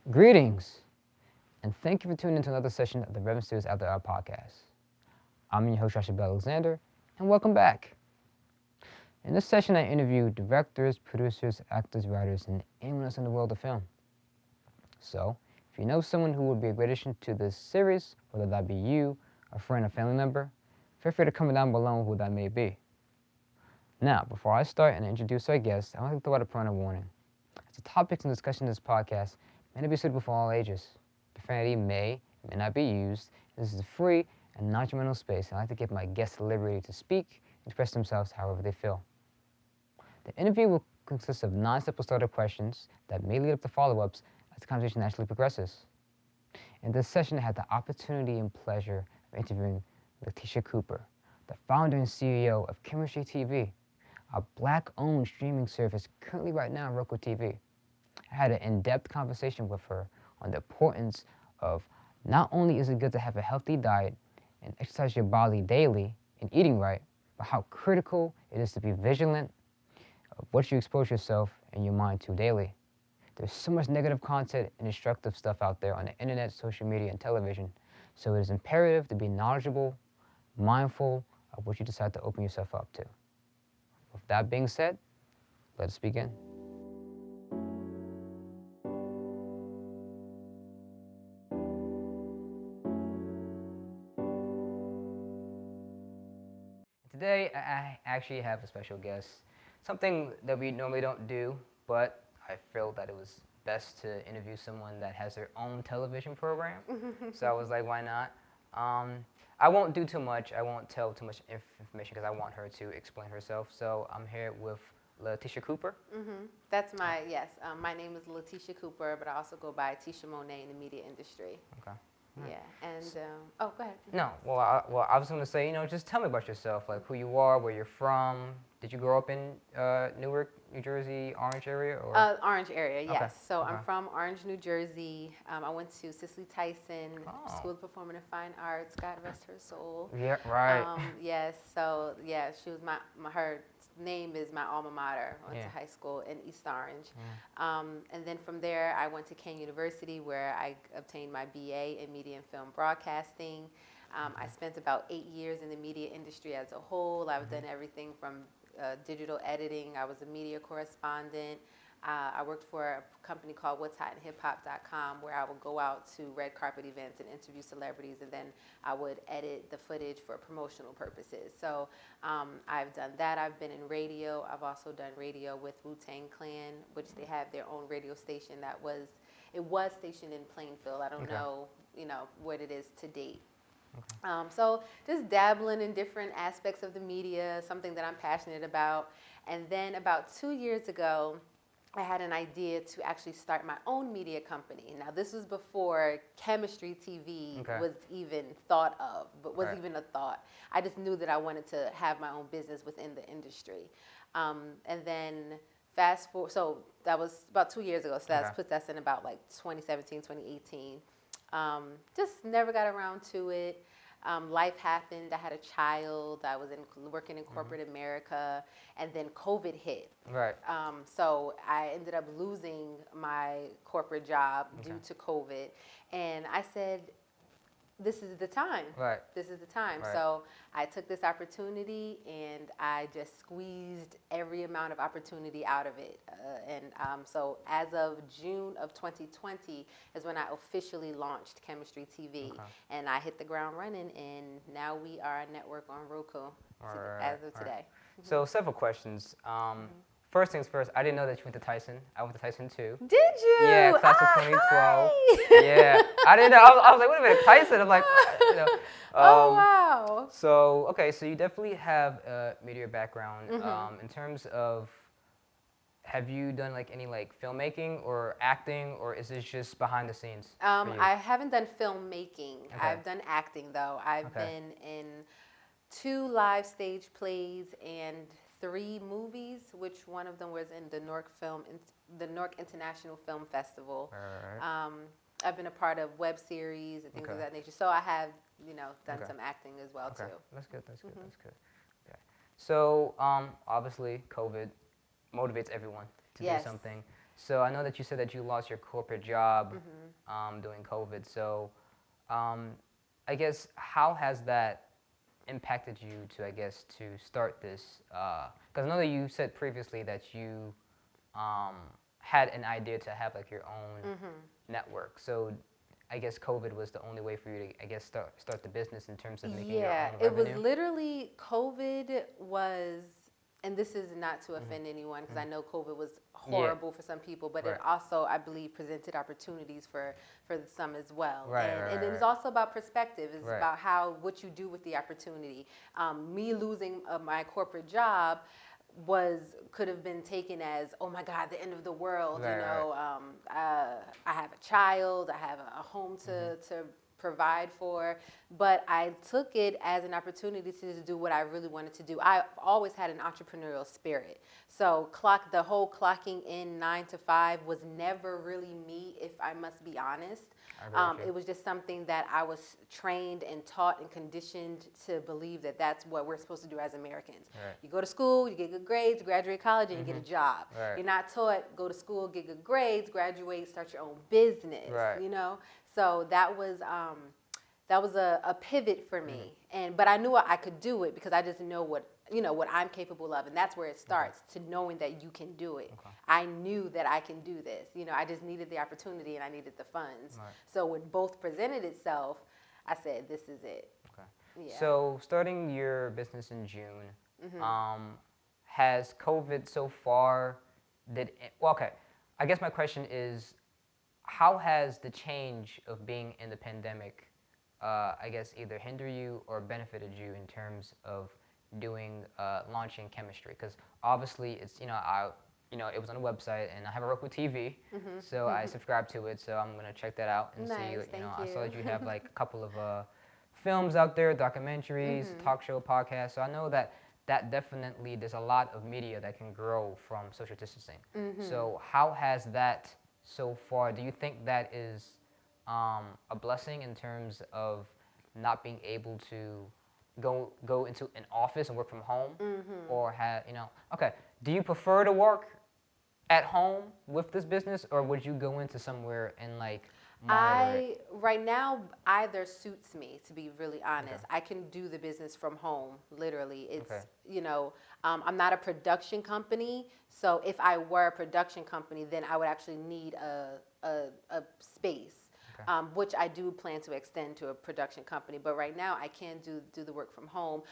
Greetings, and thank you for tuning into another session of the Revenant Studios After Hours Podcast. I'm your host, Joshua Alexander, and welcome back. In this session, I interview directors, producers, actors, writers, and anyone else in the world of film. So, if you know someone who would be a great addition to this series, whether that be you, a friend, or family member, feel free to comment down below who that may be. Now, before I start and introduce our guest, I want to throw out a parental warning. As the topics and discussion in this podcast may not be suitable for all ages. Profanity may not be used. This is a free and non-judgmental space, and I like to give my guests the liberty to speak and express themselves however they feel. The interview will consist of non-simple starter questions that may lead up to follow-ups as the conversation naturally progresses. In this session, I had the opportunity and pleasure of interviewing Latisha Cooper, the founder and CEO of Khemistry TV, a Black-owned streaming service currently right now on Roku TV. I had an in-depth conversation with her on the importance of not only is it good to have a healthy diet and exercise your body daily and eating right, but how critical it is to be vigilant of what you expose yourself and your mind to daily. There's so much negative content and destructive stuff out there on the internet, social media, and television, so it is imperative to be knowledgeable, mindful of what you decide to open yourself up to. With that being said, let's begin. Today, I actually have a special guest, something that we normally don't do, but I felt that it was best to interview someone that has their own television program. So I was like, why not? I won't do too much. I won't tell too much information because I want her to explain herself. So I'm here with Latisha Cooper. That's yes. My name is Latisha Cooper, but I also go by Tisha Monet in the media industry. Okay. Yeah, and go ahead. No, well, I was going to say, just tell me about yourself, like who you are, where you're from. Did you grow up in Newark, New Jersey, Orange area? Or? Orange area, yes. Okay. So I'm from Orange, New Jersey. I went to Cicely Tyson School of Performing and Fine Arts. God rest her soul. Yeah, right. Yes. So yeah, she was her name is my alma mater. I went to high school in East Orange. And then from there, I went to Kane University where I obtained my BA in Media and Film Broadcasting. I spent about 8 years in the media industry as a whole. I've done everything from digital editing. I was a media correspondent. I worked for a company called what'shotandhiphop.com where I would go out to red carpet events and interview celebrities, and then I would edit the footage for promotional purposes. So I've done that. I've been in radio. I've also done radio with Wu-Tang Clan, which they have their own radio station it was stationed in Plainfield. I don't know, what it is to date. So just dabbling in different aspects of the media, something that I'm passionate about. And then about 2 years ago, I had an idea to actually start my own media company. Now, this was before Khemistry TV was even thought of, but was even a thought. I just knew that I wanted to have my own business within the industry. And then fast forward, so that was about 2 years ago, so that puts us in about like 2017, 2018. Just never got around to it. Life happened. I had a child. I was working in corporate America, and then COVID hit. Right. So I ended up losing my corporate job due to COVID, and I said, this is the time. Right. This is the time. Right. So I took this opportunity and I just squeezed every amount of opportunity out of it. So as of June of 2020 is when I officially launched Khemistry TV. And I hit the ground running, and now we are a network on Roku as of today. So several questions. First things first, I didn't know that you went to Tyson. I went to Tyson too. Did you? Yeah, class of 2012. Hi. Yeah, I didn't know. I was like, wait a minute, Tyson. I'm like, oh, wow. So, okay, so you definitely have a media background. In terms of, have you done like any filmmaking or acting, or is this just behind the scenes? I haven't done filmmaking. I've done acting though. I've been in 2 live stage plays and 3 movies, which one of them was in the Newark International Film Festival. I've been a part of web series and things of that nature. So I have, done some acting as well too. That's good. That's good. So obviously, COVID motivates everyone to do something. So I know that you said that you lost your corporate job during COVID. So I guess how has that impacted you to, I guess, to start this? Because I know that you said previously that you had an idea to have like your own network. So I guess COVID was the only way for you to, I guess, start the business in terms of making your own revenue. It was literally COVID was, and this is not to offend anyone because I know COVID was horrible for some people, but it also, I believe, presented opportunities for some as well. And it was also about perspective. It's about what you do with the opportunity. Me losing my corporate job could have been taken as, oh my God, the end of the world. I have a child, I have a home to provide for, but I took it as an opportunity to just do what I really wanted to do. I always had an entrepreneurial spirit. So the whole clocking in 9 to 5 was never really me, if I must be honest. It was just something that I was trained and taught and conditioned to believe that that's what we're supposed to do as Americans. You go to school, you get good grades, graduate college, and you get a job. You're not taught go to school, get good grades, graduate, start your own business. So that was a pivot for me. But I knew I could do it because I just know what I'm capable of, and that's where it starts, to knowing that you can do it. I knew that I can do this. I just needed the opportunity and I needed the funds. So when both presented itself, I said, this is it. So starting your business in June, has COVID so far, I guess my question is, how has the change of being in the pandemic, I guess, either hinder you or benefited you in terms of launching Khemistry? Because obviously it's, it was on a website, and I have a Roku TV, so I subscribe to it, so I'm going to check that out and see, I saw that you have like a couple of films out there, documentaries, talk show, podcasts, so I know that definitely, there's a lot of media that can grow from social distancing. So how has that so far? Do you think that is a blessing in terms of not being able to go into an office and work from home, or do you prefer to work at home with this business, or would you go into somewhere and like monitor it? Right now, either suits me, to be really honest. I can do the business from home, literally. It's, I'm not a production company, so if I were a production company, then I would actually need a space. Which I do plan to extend to a production company. But right now, I can do the work from home.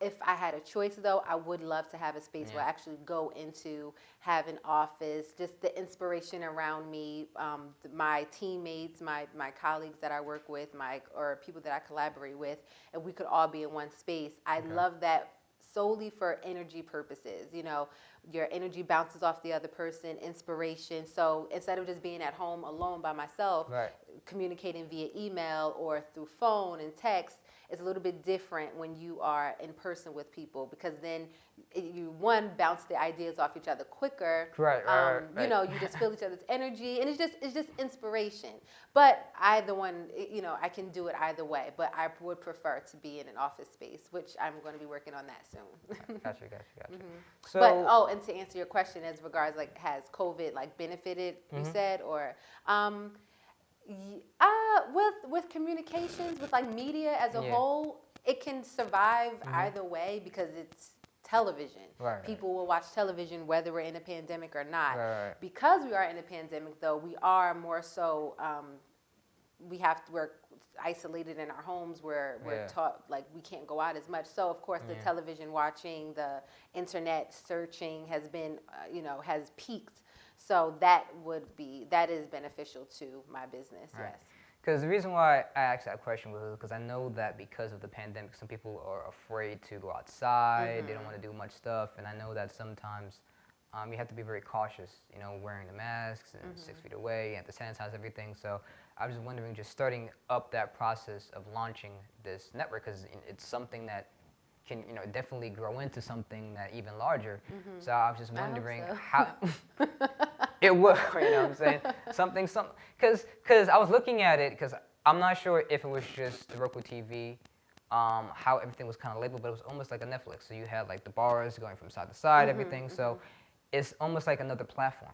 If I had a choice, though, I would love to have a space where I actually go into, have an office, just the inspiration around me, my teammates, my colleagues that I work with, or people that I collaborate with, and we could all be in one space. I love that solely for energy purposes. Your energy bounces off the other person, inspiration. So instead of just being at home alone by myself, communicating via email or through phone and text, it's a little bit different when you are in person with people, because then you bounce the ideas off each other quicker. You just feel each other's energy, and it's just inspiration. But either one, I can do it either way. But I would prefer to be in an office space, which I'm going to be working on that soon. Gotcha. So, but and to answer your question as regards like, has COVID benefited, you said, or with communications, with media as a whole, it can survive either way because it's television. People will watch television whether we're in a pandemic or not. Because we are in a pandemic, though, we are more so, we're isolated in our homes, where we're taught we can't go out as much. So of course the television watching, the internet searching has been, has peaked. So that is beneficial to my business. Yes. Because the reason why I asked that question was because I know that because of the pandemic, some people are afraid to go outside. They don't want to do much stuff, and I know that sometimes you have to be very cautious, wearing the masks and 6 feet away. You have to sanitize everything. So I was just wondering, just starting up that process of launching this network, because it's something that can, definitely grow into something that even larger. So I was just wondering how it would, you know what I'm saying? Something, because I was looking at it, because I'm not sure if it was just the Roku TV, how everything was kind of labeled, but it was almost like a Netflix. So you had the bars going from side to side, everything. So it's almost like another platform,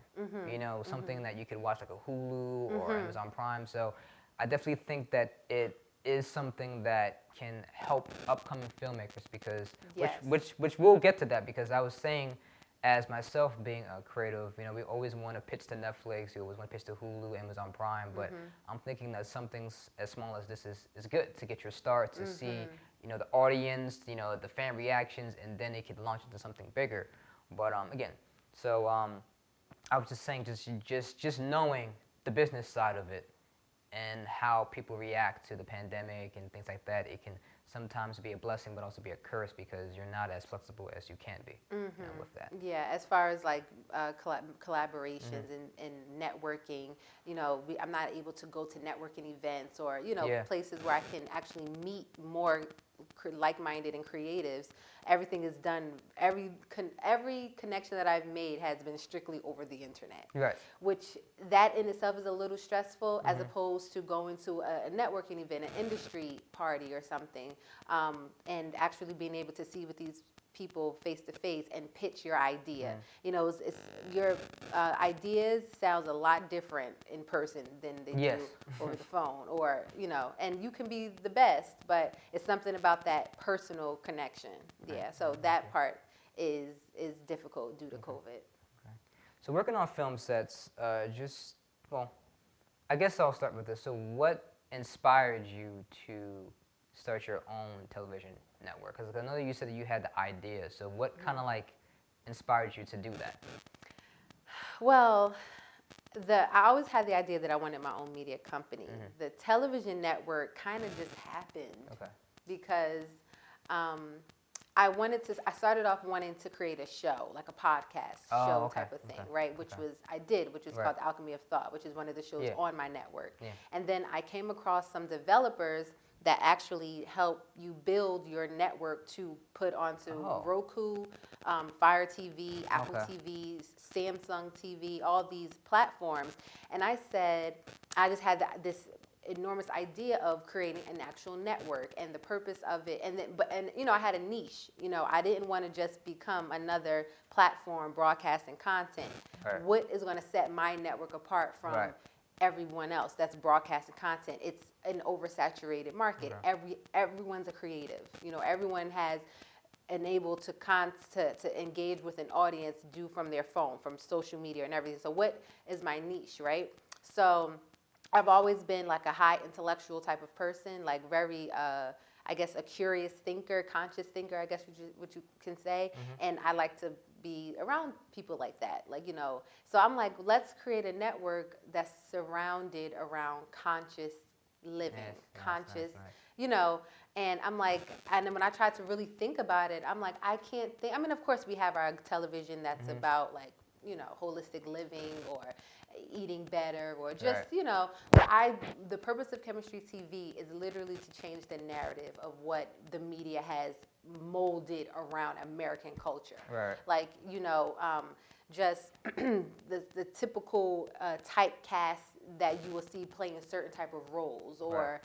you know, something that you could watch like a Hulu or Amazon Prime. So I definitely think that it is something that can help upcoming filmmakers because, Yes. which we'll get to that because I was saying, as myself being a creative, you know, we always want to pitch to Netflix, we always want to pitch to Hulu, Amazon Prime, but I'm thinking that something as small as this is good to get your start, to see, you know, the audience, you know, the fan reactions, and then it could launch into something bigger. But again, so I was just saying, just knowing the business side of it and how people react to the pandemic and things like that, it can sometimes be a blessing, but also be a curse because you're not as flexible as you can be, you know, with that. Yeah, as far as like collaborations and networking, you know, I'm not able to go to networking events or, you know, places where I can actually meet more like-minded and creatives. Everything is done, every connection that I've made has been strictly over the internet. Right. Which that in itself is a little stressful as opposed to going to a networking event, an industry party or something, and actually being able to see with these people face to face and pitch your idea. You know, your ideas sounds a lot different in person than they do over the phone, or, you know, and you can be the best, but it's something about that personal connection. Yeah, so that part is difficult due to COVID. Okay. So working on film sets, well, I guess I'll start with this. So what inspired you to start your own television network? Because I know you said that you had the idea. So what kind of like inspired you to do that? Well, I always had the idea that I wanted my own media company. The television network kind of just happened because I started off wanting to create a show, like a podcast show type of thing, right? Which was called The Alchemy of Thought, which is one of the shows on my network. And then I came across some developers that actually help you build your network to put onto Roku, Fire TV, Apple TV, Samsung TV, all these platforms. And I said, I just had this enormous idea of creating an actual network and the purpose of it. And you know, I had a niche. You know, I didn't want to just become another platform broadcasting content. What is going to set my network apart from everyone else that's broadcasting content? It's an oversaturated market. Everyone's a creative. You know, everyone has enabled to engage with an audience due from their phone, from social media and everything. So what is my niche, right? So I've always been like a high intellectual type of person, like very, I guess, a curious thinker, conscious thinker, I guess what you can say. And I like to be around people like that, like, you know. So I'm like, let's create a network that's surrounded around conscious living, conscious, you know. And I'm like, and then when I tried to really think about it, I'm like, I can't think. I mean, of course, we have our television that's about, like, you know, holistic living or eating better or just, you know, but the purpose of Khemistry TV is literally to change the narrative of what the media has molded around American culture. Like, you know, just the typical typecast that you will see playing certain type of roles, or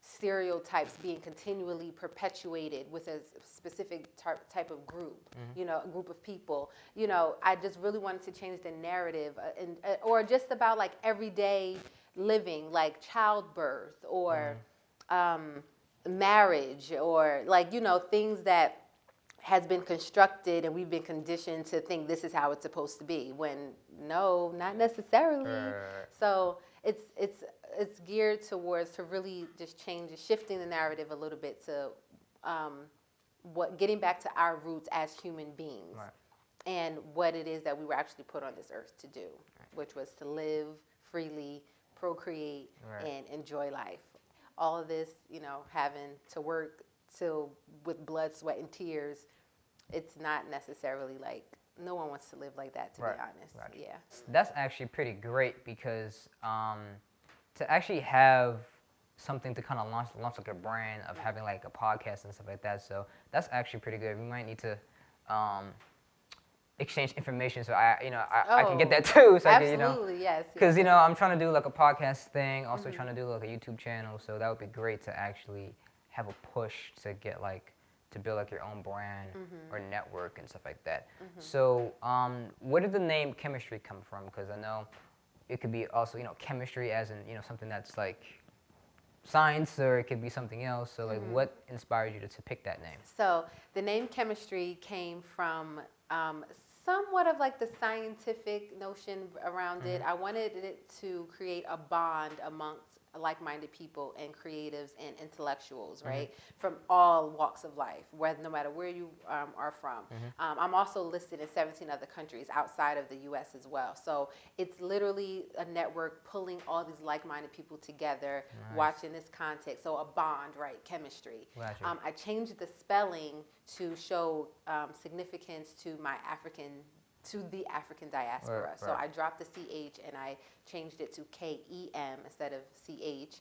stereotypes being continually perpetuated with a specific type of group, you know, a group of people. You know, I just really wanted to change the narrative, or just about like everyday living, like childbirth or marriage, or like, you know, things that has been constructed and we've been conditioned to think this is how it's supposed to be, when no, not necessarily. So it's geared towards to really just shifting the narrative a little bit to getting back to our roots as human beings, and what it is that we were actually put on this earth to do, which was to live freely, procreate, and enjoy life. All of this, you know, having to work with blood, sweat, and tears, it's not necessarily like, no one wants to live like that, to be honest. Yeah. That's actually pretty great because to actually have something to kind of launch like a brand of having like a podcast and stuff like that. So that's actually pretty good. We might need to exchange information so I can get that too. So absolutely, I can, you know, yes. Because, you know, I'm trying to do like a podcast thing, also trying to do like a YouTube channel. So that would be great to actually have a push to get like to build like your own brand or network and stuff like that. So where did the name Khemistry come from? Because I know it could be also, chemistry as in, something that's like science, or it could be something else. So like what inspired you to pick that name? So the name Khemistry came from somewhat of like the scientific notion around it. I wanted it to create a bond amongst like-minded people and creatives and intellectuals, right, from all walks of life, no matter where you are from. I'm also listed in 17 other countries outside of the U.S. as well. So it's literally a network pulling all these like-minded people together, watching this content. So a bond, right, chemistry. Gotcha. I changed the spelling to show significance to the African diaspora. Right. So I dropped the CH and I changed it to KEM instead of CH,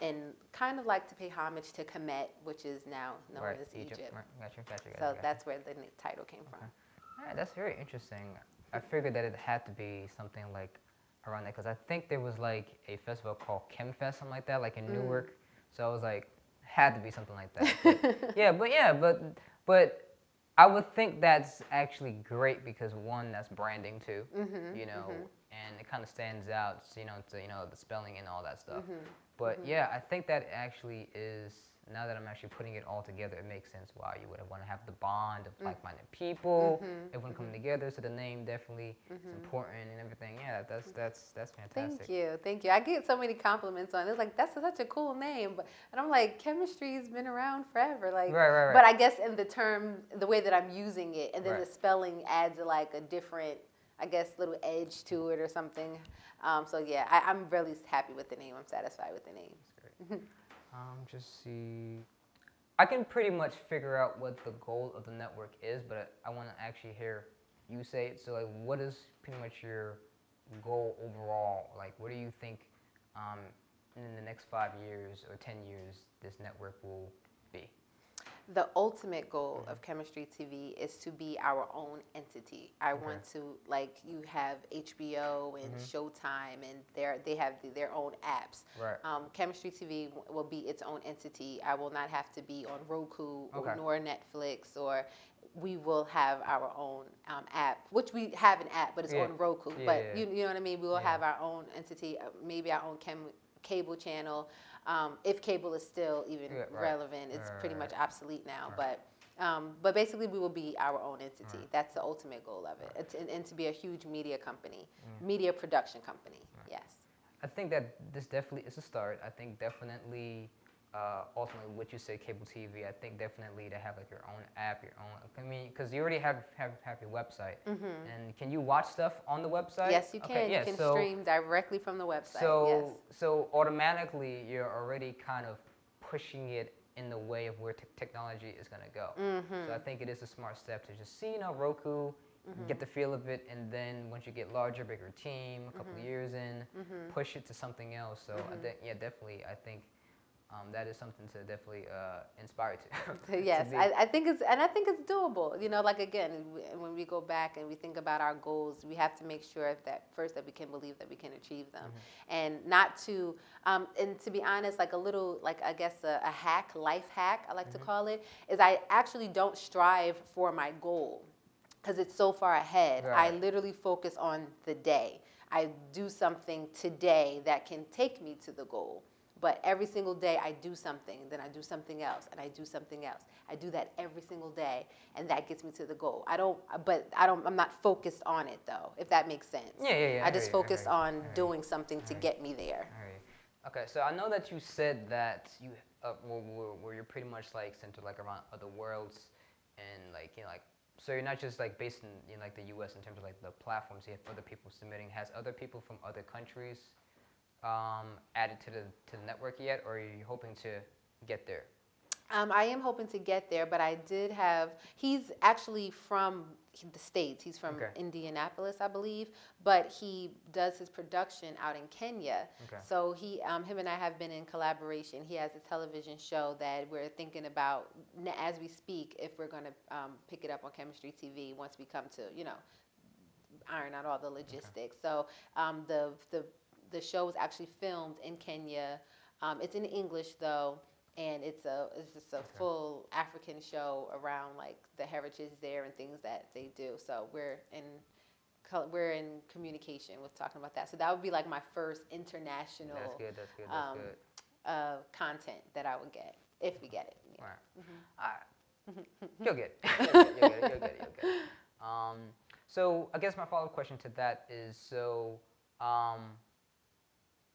and kind of like to pay homage to Kemet, which is now known as Egypt. Right. Gotcha. So that's where the title came from. All right, that's very interesting. I figured that it had to be something like around that, because I think there was like a festival called ChemFest, something like that, like in Newark. So I was like, had to be something like that. But I would think that's actually great because one, that's branding too, and it kind of stands out, to the spelling and all that stuff. But yeah, I think that actually is, now that I'm actually putting it all together, it makes sense why you would want to have the bond of like-minded people, everyone coming together. So the name definitely is important and everything. Yeah, that's fantastic. Thank you. I get so many compliments on it. It's like, that's such a cool name, and I'm like, chemistry's been around forever. Like, right. But I guess in the way that I'm using it, and then the spelling adds like a different, I guess, little edge to it or something. So yeah, I'm really happy with the name. I'm satisfied with the name. That's great. Just see. I can pretty much figure out what the goal of the network is, but I want to actually hear you say it. So, like, what is pretty much your goal overall? Like, what do you think in the next 5 years or 10 years this network will be? The ultimate goal of Khemistry TV is to be our own entity. I want to, like, you have HBO and Showtime, and they have their own apps. Right. Khemistry TV will be its own entity. I will not have to be on Roku nor Netflix, or we will have our own app, which we have an app, but it's on Roku. You know what I mean? We will have our own entity, maybe our own cable channel. If cable is still even relevant, it's pretty much obsolete now. But basically, we will be our own entity. That's the ultimate goal of it, and to be a huge media company, media production company. Yes. I think that this definitely is a start. I think definitely, ultimately, what you said, cable TV. I think definitely to have like your own app, your own. I mean, because you already have your website, and can you watch stuff on the website? Yes, you can. Okay, you can stream directly from the website. So automatically, you're already kind of pushing it in the way of where technology is going to go. So I think it is a smart step to just see, Roku. Get the feel of it, and then once you get larger, bigger team, a couple of years in, push it to something else. So definitely, I think that is something to definitely inspire to. Yes, I think it's doable. Like, again, when we go back and we think about our goals, we have to make sure that first that we can believe that we can achieve them, and not to and to be honest, like a little, like, I guess a life hack, I like to call it, is I actually don't strive for my goal, because it's so far ahead. I literally focus on the day. I do something today that can take me to the goal. But every single day I do something, then I do something else, and I do something else. I do that every single day, and that gets me to the goal. I'm not focused on it, though, if that makes sense. Yeah. I just focus on doing something to get me there. Okay, so I know that you said that you where you're pretty much like centered like around other worlds, and like so you're not just like based in like the U.S. in terms of like the platforms. You have other people submitting. Has other people from other countries added to the network yet, or are you hoping to get there? I am hoping to get there, but I did have. He's actually from the States. He's from Indianapolis, I believe, but he does his production out in Kenya. So him and I have been in collaboration. He has a television show that we're thinking about as we speak, if we're going to pick it up on Khemistry TV once we come to iron out all the logistics. So the show is actually filmed in Kenya. It's in English, though, and it's just a full African show around like the heritage there and things that they do. So we're in communication with talking about that. So that would be like my first international. That's good. That's good. That's good. Content that I would get if we get it. Yeah. All right. You'll get it. You'll get it. You'll get it. So I guess my follow-up question to that is,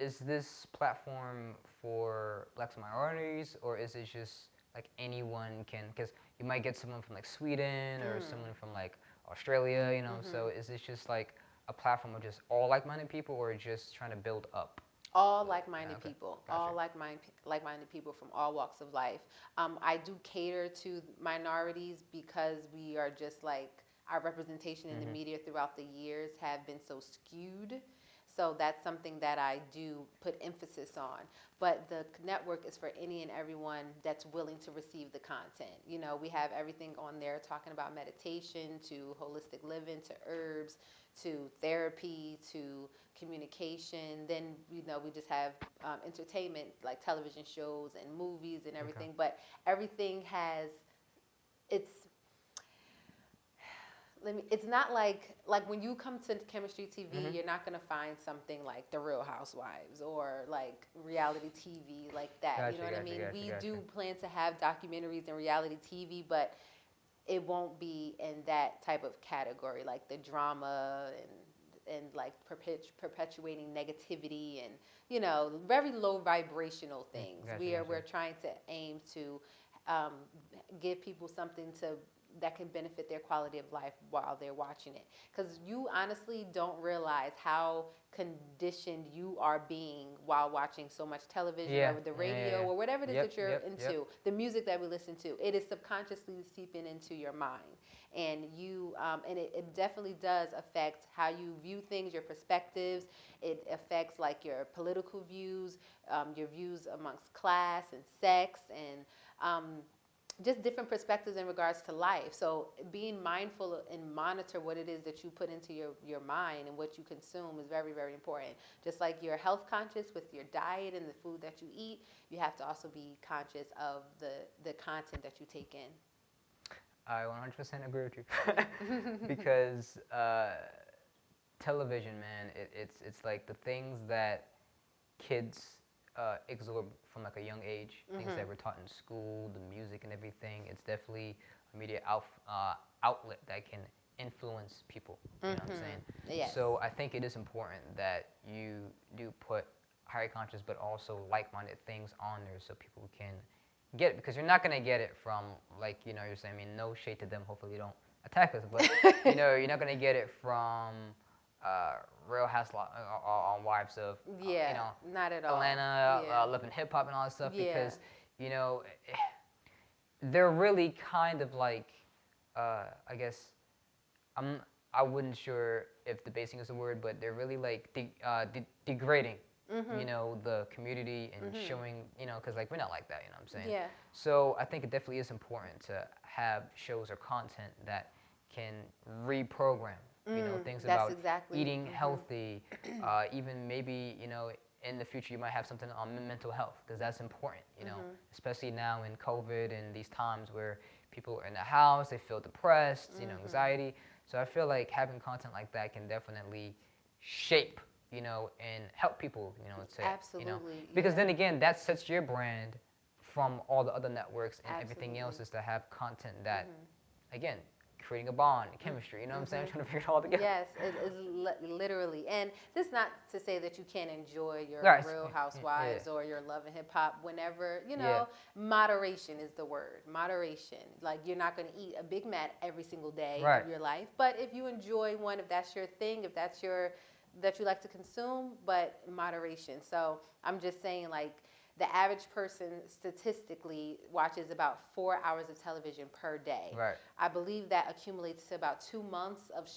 is this platform for Blacks and minorities, or is it just like anyone can? Because you might get someone from like Sweden or someone from like Australia, you know. So is this just like a platform of just all like-minded people, or just trying to build up? All like-minded people, gotcha. All like-minded people from all walks of life. I do cater to minorities because we are just like, our representation in the media throughout the years have been so skewed. So that's something that I do put emphasis on. But the network is for any and everyone that's willing to receive the content. You know, we have everything on there talking about meditation, to holistic living, to herbs, to therapy, to communication. Then, you know, we just have entertainment, like television shows and movies and everything. Okay. But everything has, it's not like when you come to Khemistry TV, you're not going to find something like The Real Housewives or like reality TV like that. Gotcha, you know what I mean? We do plan to have documentaries and reality TV, but it won't be in that type of category, like the drama and like perpetuating negativity and, you know, very low vibrational things. We're trying to aim to give people something that can benefit their quality of life while they're watching it. Because you honestly don't realize how conditioned you are being while watching so much television or the radio or whatever it is that you're into. The music that we listen to, it is subconsciously seeping into your mind. And it definitely does affect how you view things, your perspectives. It affects like your political views, your views amongst class and sex, and just different perspectives in regards to life. So being mindful and monitor what it is that you put into your mind and what you consume is very, very important. Just like you're health conscious with your diet and the food that you eat, you have to also be conscious of the content that you take in. I 100% agree with you. Because television, man, it's like the things that kids absorb from like a young age, things that we're taught in school, the music and everything. It's definitely a media outlet that can influence people. You know what I'm saying? Yes. So I think it is important that you do put higher conscious but also like-minded things on there so people can get it, because you're not going to get it from, like, you know, you're saying, I mean, no shade to them, hopefully you don't attack us, but you know, you're not going to get it from Real Housewives wives of you know, not at all. Atlanta, living hip hop and all that stuff, because you know, they're really kind of like I guess I wouldn't sure if debasing is a word, but they're really like degrading you know, the community and showing, you know, because like we're not like that, you know what I'm saying? Yeah. So I think it definitely is important to have shows or content that can reprogram. You know, things about eating healthy, even maybe, you know, in the future you might have something on mental health, because that's important, you know, especially now in COVID and these times where people are in the house, they feel depressed, you know, anxiety. So I feel like having content like that can definitely shape, you know, and help people, you know, Absolutely, you know, because then again, that sets your brand from all the other networks and everything else is to have content that, again, creating a bond, chemistry, you know what I'm saying? Trying to figure it all together. Yes, it is literally. And this is not to say that you can't enjoy your Real Housewives or your Love and Hip Hop whenever, you know, moderation is the word. Moderation. Like, you're not going to eat a Big Mac every single day of your life. But if you enjoy one, if that's your thing, if that's that you like to consume, but moderation. So I'm just saying, like, the average person statistically watches about 4 hours of television per day. Right. I believe that accumulates to about 2 months of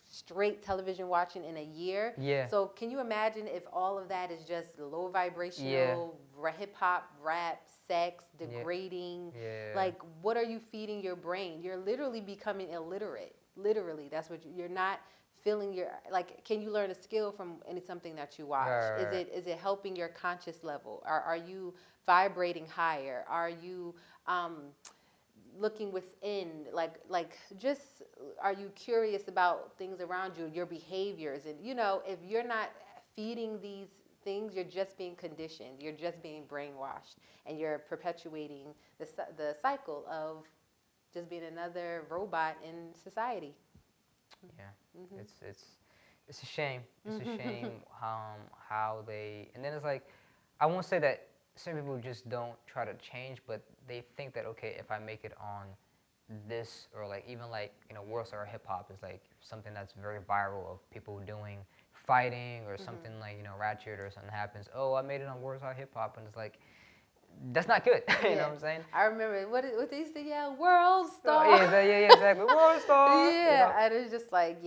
straight television watching in a year. Yeah. So can you imagine if all of that is just low vibrational, hip hop, rap, sex, degrading? Yeah. Like, what are you feeding your brain? You're literally becoming illiterate. Literally, that's what you're not filling your, like, can you learn a skill from something that you watch? Is it helping your conscious level? Are you vibrating higher? Are you looking within, like just, are you curious about things around you, your behaviors? And if you're not feeding these things, you're just being conditioned, you're just being brainwashed, and you're perpetuating the cycle of just being another robot in society. Yeah. Mm-hmm. It's a shame. It's a shame how they, and then it's like, I won't say that some people just don't try to change, but they think that, okay, if I make it on this, or like even like World Star Hip Hop is like something that's very viral of people doing fighting or something, like ratchet or something happens. Oh, I made it on World Star Hip Hop, and it's like, that's not good. You know what I'm saying? I remember what they used to yell, World Star. Oh, yeah, exactly. World Star. Yeah, and it's just like,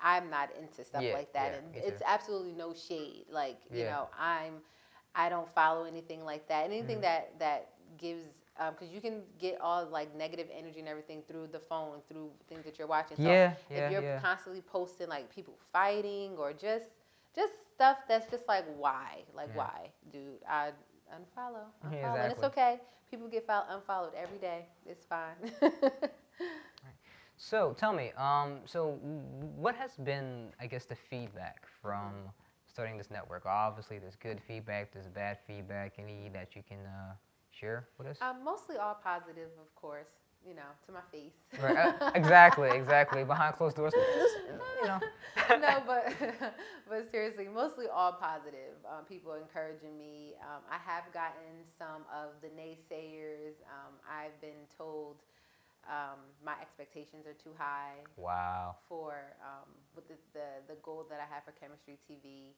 I'm not into stuff like that, and it's absolutely no shade. Like, I don't follow anything like that. Anything that gives, because you can get all like negative energy and everything through the phone, through things that you're watching. So if you're constantly posting like people fighting or just stuff that's just like, why? Like, why? Dude, I unfollow. Exactly. And it's okay. People get unfollowed every day. It's fine. So tell me, so what has been, I guess, the feedback from starting this network? Obviously, there's good feedback, there's bad feedback. Any that you can share with us? Mostly all positive, of course. To my face. Right. Exactly. Behind closed doors. No, but seriously, mostly all positive. People encouraging me. I have gotten some of the naysayers. I've been told my expectations are too high. Wow. For with the goal that I have for Khemistry TV,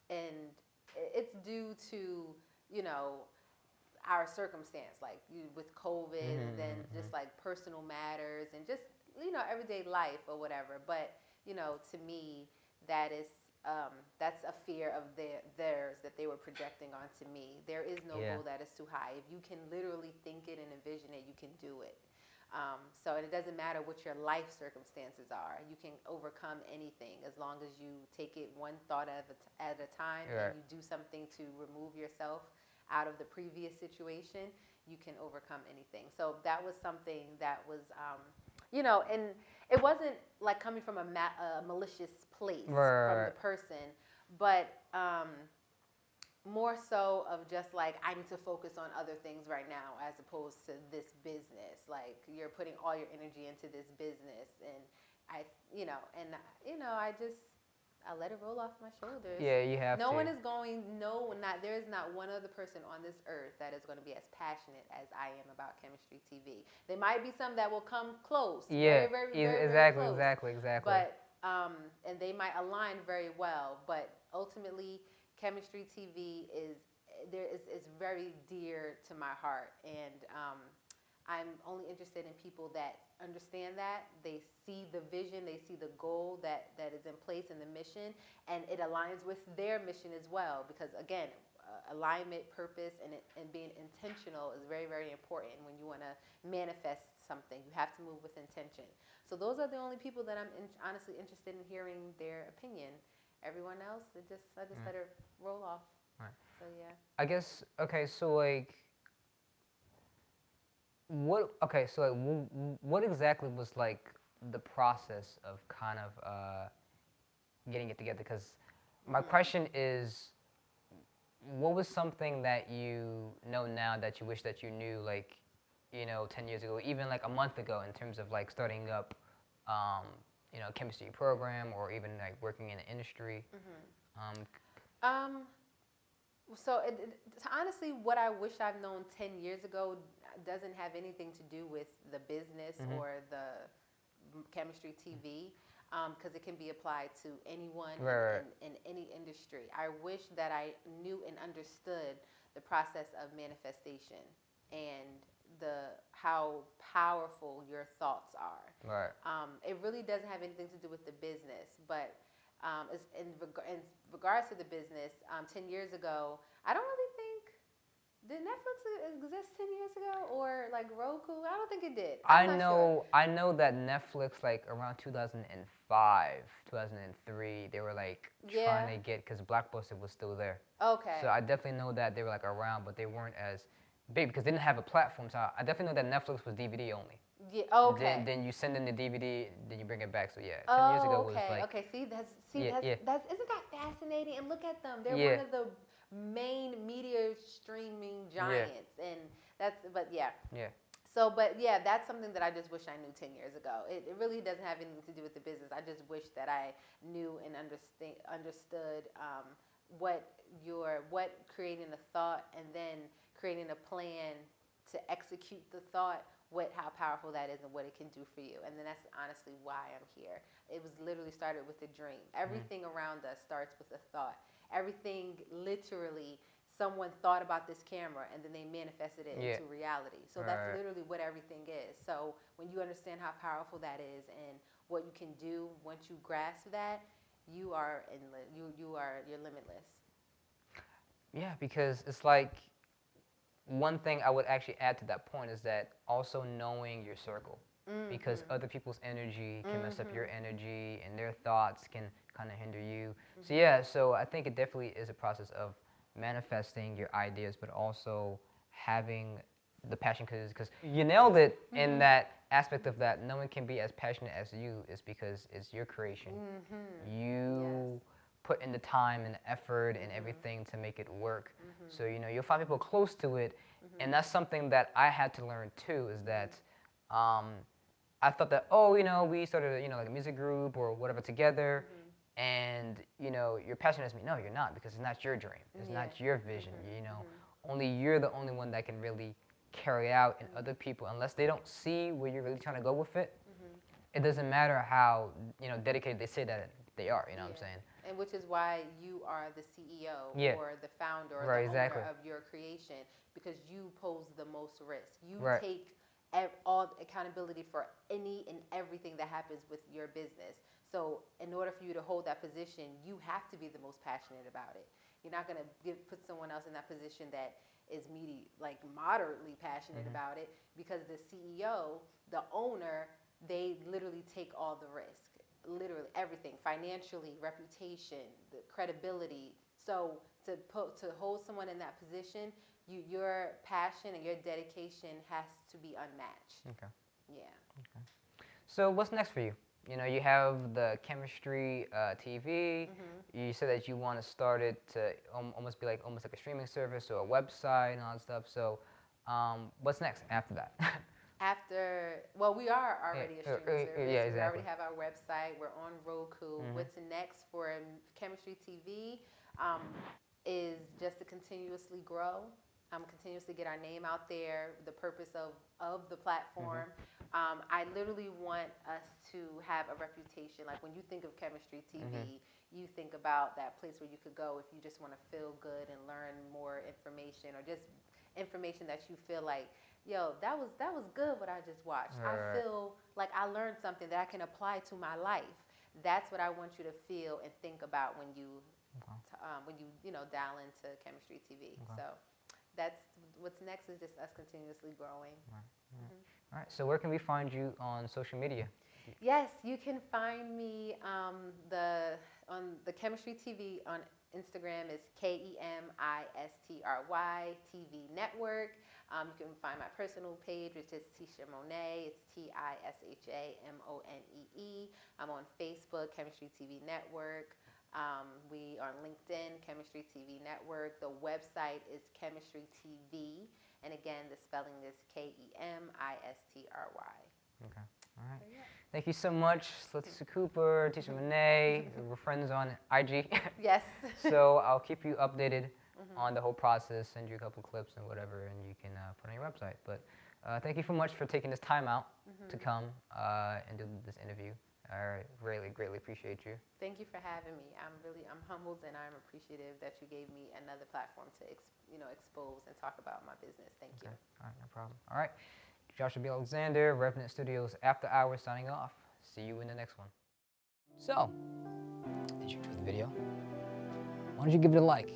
and it's due to our circumstance, like with COVID, and then just like personal matters, and just everyday life or whatever. But to me, that is that's a fear of theirs that they were projecting onto me. There is no goal that is too high. If you can literally think it and envision it, you can do it. So it doesn't matter what your life circumstances are. You can overcome anything as long as you take it one thought at a time, and you do something to remove yourself out of the previous situation. You can overcome anything. So that was something that was, and it wasn't like coming from a malicious place from the person, but more so of just like, I need to focus on other things right now as opposed to this business. Like, you're putting all your energy into this business, and I let it roll off my shoulders. Yeah, you have to. There is not one other person on this earth that is going to be as passionate as I am about Khemistry TV. There might be some that will come close. Yeah, very close. Exactly. But, and they might align very well, but ultimately, Khemistry TV is very dear to my heart, and I'm only interested in people that understand that. They see the vision, they see the goal that is in place in the mission, and it aligns with their mission as well. Because again, alignment, purpose, and being intentional is very, very important when you want to manifest something. You have to move with intention. So those are the only people that I'm honestly interested in hearing their opinion. Everyone else, I just let it roll off. Right. So yeah. I guess, okay, so like, what exactly was like the process of kind of getting it together? Because my question is, what was something that you know now that you wish that you knew, like, 10 years ago, even like a month ago, in terms of like starting up, chemistry program, or even like working in the industry? So honestly, what I wish I've known 10 years ago doesn't have anything to do with the business or the Khemistry TV, because it can be applied to anyone in any industry. I wish that I knew and understood the process of manifestation and how powerful your thoughts are. Right. It really doesn't have anything to do with the business, but in regards to the business, 10 years ago, I don't really think Did Netflix exist 10 years ago, or like Roku? I don't think it did. I'm not sure. I know that Netflix, like around 2005, 2003, they were like trying to get, because Blockbuster was still there. Okay. So I definitely know that they were like around, but they weren't as big because they didn't have a platform. So I definitely know that Netflix was DVD only. Yeah. Okay. Then you send in the DVD, then you bring it back. So yeah, 10 years ago was like. Okay. See, that's isn't that fascinating? And look at them. They're one of the main media streaming giants, and but yeah. Yeah. So, but yeah, that's something that I just wish I knew 10 years ago. It really doesn't have anything to do with the business. I just wish that I knew and understood what creating a thought and then creating a plan to execute the thought, how powerful that is and what it can do for you. And then that's honestly why I'm here. It was literally started with a dream. Everything around us starts with a thought. Everything literally, someone thought about this camera and then they manifested it into reality. So that's literally what everything is. So when you understand how powerful that is and what you can do once you grasp that, you're limitless. Yeah, because it's like, one thing I would actually add to that point is that also knowing your circle. Because other people's energy can mess up your energy, and their thoughts can kind of hinder you. So yeah, so I think it definitely is a process of manifesting your ideas, but also having the passion, because you nailed it in that aspect of that no one can be as passionate as you, is because it's your creation. You put in the time and effort and everything to make it work. So you'll find people close to it, and that's something that I had to learn too, is that I thought that, we started like a music group or whatever together, and you're passionate as me. No, you're not, because it's not your dream. It's not your vision. Only you're the only one that can really carry out, and other people, unless they don't see where you're really trying to go with it, it doesn't matter how dedicated they say that they are. You know what I'm saying? And which is why you are the CEO or the founder or the owner of your creation, because you pose the most risk. You take all accountability for any and everything that happens with your business. So in order for you to hold that position, you have to be the most passionate about it. You're not going to put someone else in that position that is moderately passionate about it, because the CEO, the owner, they literally take all the risk. Literally everything, financially, reputation, the credibility. So to hold someone in that position, your passion and your dedication has to be unmatched. Okay. Yeah. Okay. So what's next for you? You have the Khemistry TV. You said that you want to start it to almost like a streaming service or a website and all that stuff. So what's next after that? We are already a streaming service. Yeah, exactly. We already have our website. We're on Roku. What's next for Khemistry TV is just to continuously grow, continuously get our name out there, the purpose of the platform. I literally want us to have a reputation. Like when you think of Khemistry TV, you think about that place where you could go if you just want to feel good and learn more information, or just information that you feel like, yo, that was good what I just watched. I feel like I learned something that I can apply to my life. That's what I want you to feel and think about when you dial into Khemistry TV. So that's what's next, is just us continuously growing. All right. So where can we find you on social media? Yes, you can find me on the Khemistry TV on Instagram is KEMISTRY TV Network. You can find my personal page, which is Tisha Monet. It's TISHAMONEE. I'm on Facebook, Khemistry TV Network. We are on LinkedIn, Khemistry TV Network. The website is Khemistry TV. And again, the spelling is KEMISTRY. Okay. All right. Thank you so much, Latisha Cooper, Tisha Monet. We're friends on IG. Yes. So I'll keep you updated on the whole process, send you a couple clips and whatever, and you can put on your website. But thank you so much for taking this time out to come and do this interview. I really, greatly appreciate you. Thank you for having me. I'm humbled, and I'm appreciative that you gave me another platform to expose and talk about my business. Thank you. All right, no problem. All right. Joshua B. Alexander, Revenant Studios After Hours, signing off. See you in the next one. So, did you enjoy the video? Why don't you give it a like,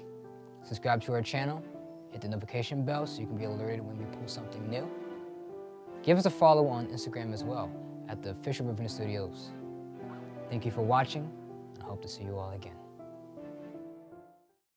subscribe to our channel, Hit the notification bell so you can be alerted when we post something new. Give us a follow on Instagram as well at the official Revenant Studios. Thank you for watching, and I hope to see you all again.